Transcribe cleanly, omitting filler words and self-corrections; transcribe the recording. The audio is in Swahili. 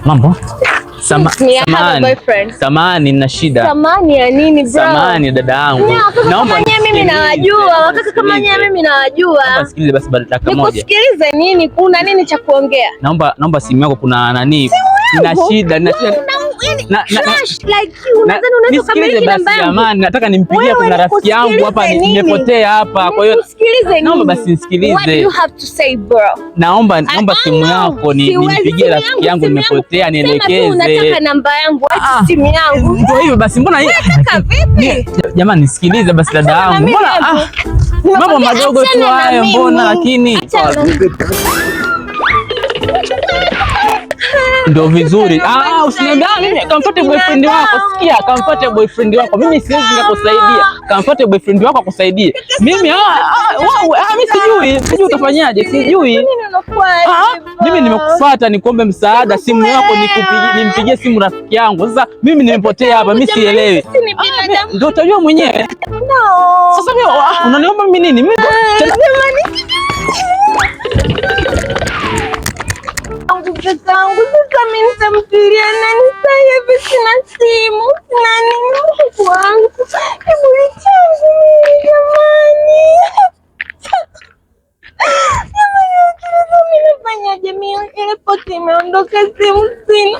Mambo? Samani na shida. Samani ya nini bro? Samani dada yangu. Naomba mimi nawajua. Wakati kama mimi nawajua. Sikilize basi dakika moja. Nikusikilize nini? Kuna nini cha kuongea? Naomba simu yako, kuna nani? Nina shida. Jamani, nataka nimpigie, kuna rafiki yangu hapa nimepotea hapa. Kwa hiyo naomba basi nisikilize. What do you have to say bro? Naomba simu yako nimpigie rafiki yangu nimepotea, nielekeze. Unataka namba yangu au simu yangu? Ndio hiyo basi, mbona unataka vipi? Jamani nisikilize basi dada yangu. Mbona mambo madogo tu hayo mbona, lakini ndio vizuri. Usiniambie mimi kamfuate boyfriend wako. Sikia, kamfuate boyfriend wako. Mimi siwezi nikakusaidia. Kamfuate boyfriend wako akusaidie. Mimi mimi sijui utafanyaje, sijui. Mimi nimekufuata nikuombe msaada, simu yako nimpigie simu rafiki yangu. Sasa mimi nimepotea hapa, mimi sielewi. Ndio utajua mwenyewe. Sasa mimi unaniomba mimi nini? Mimi Kakangu sasa mimi nitampigia nani sasa hivi? Sina simu, nani wangu? Hebu nichangu jamani. Mimi nafanyaje? Mimi ile pote imeondoka, simu sina.